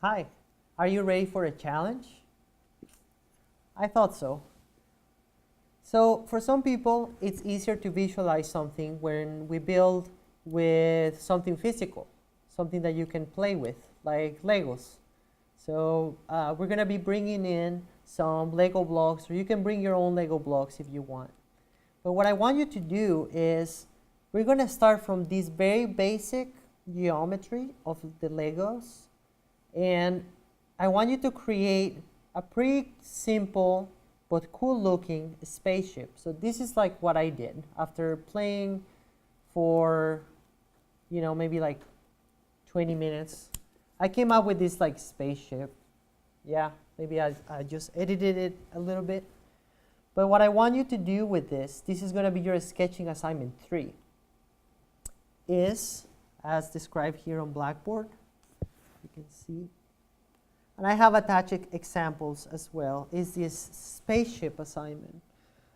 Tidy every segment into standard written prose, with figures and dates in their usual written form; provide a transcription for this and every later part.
Hi, are you ready for a challenge? I thought so. So for some people, it's easier to visualize something when we build with something physical, something that you can play with, like Legos. So we're going to be bringing in some Lego blocks, or you can bring your own Lego blocks if you want. But what I want you to do is we're going to start from this very basic geometry of the Legos. And I want you to create a pretty simple but cool looking spaceship. So this is like what I did after playing for, maybe like 20 minutes. I came up with this like spaceship. Yeah, maybe I just edited it a little bit. But what I want you to do with this is going to be your sketching assignment 3, is as described here on Blackboard. You can see. And I have attached examples as well, is this spaceship assignment.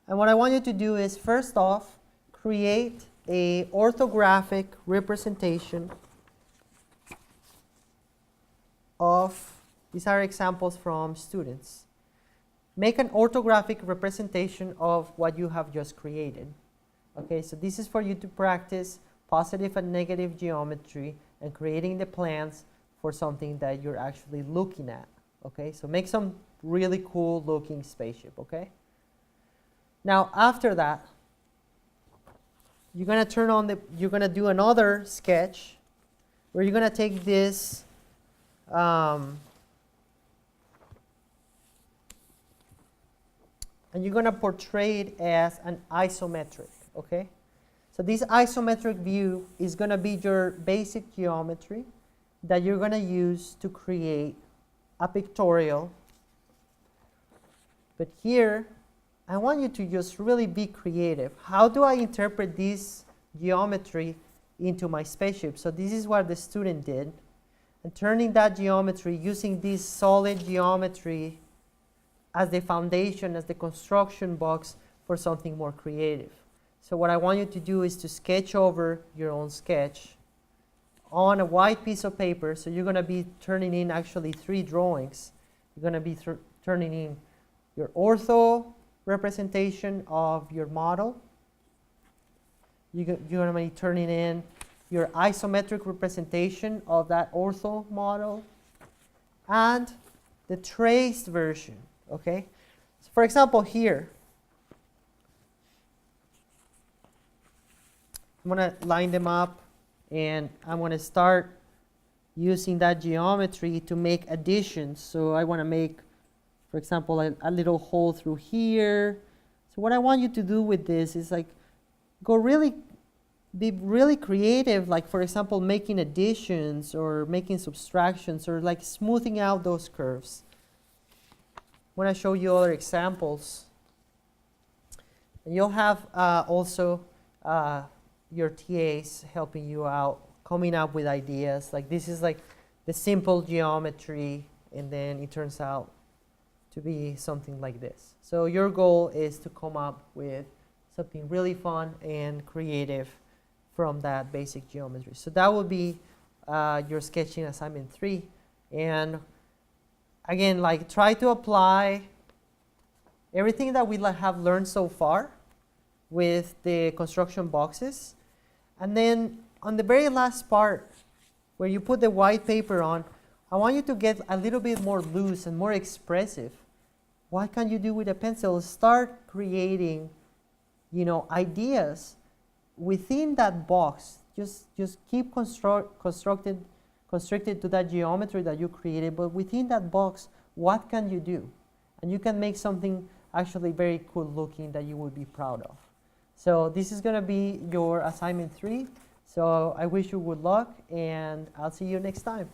And what I want you to do is, first off, create a orthographic representation of, these are examples from students. Make an orthographic representation of what you have just created. Okay, so this is for you to practice positive and negative geometry and creating the plans for something that you're actually looking at. Okay, so make some really cool looking spaceship. Okay, now after that, you're gonna you're gonna do another sketch where you're gonna take this and you're gonna portray it as an isometric. Okay, so this isometric view is gonna be your basic geometry that you're going to use to create a pictorial. But here, I want you to just really be creative. How do I interpret this geometry into my spaceship? So this is what the student did. And turning that geometry, using this solid geometry as the foundation, as the construction box for something more creative. So what I want you to do is to sketch over your own sketch on a white piece of paper. So you're going to be turning in actually 3 drawings. You're going to be turning in your ortho representation of your model. You're going to be turning in your isometric representation of that ortho model and the traced version. Okay, so for example here, I'm going to line them up. And I'm going to start using that geometry to make additions. So I want to make, for example, a little hole through here. So what I want you to do with this is like be really creative, like for example, making additions or making subtractions or like smoothing out those curves. When I show you other examples, and you'll have also your TAs helping you out, coming up with ideas. Like this is like the simple geometry, and then it turns out to be something like this. So your goal is to come up with something really fun and creative from that basic geometry. So that will be your sketching assignment 3. And again, like try to apply everything that we have learned so far with the construction boxes. And then on the very last part, where you put the white paper on, I want you to get a little bit more loose and more expressive. What can you do with a pencil? Start creating, ideas within that box. Just keep constricted to that geometry that you created, but within that box, what can you do? And you can make something actually very cool looking that you would be proud of. So this is going to be your assignment 3. So I wish you good luck, and I'll see you next time.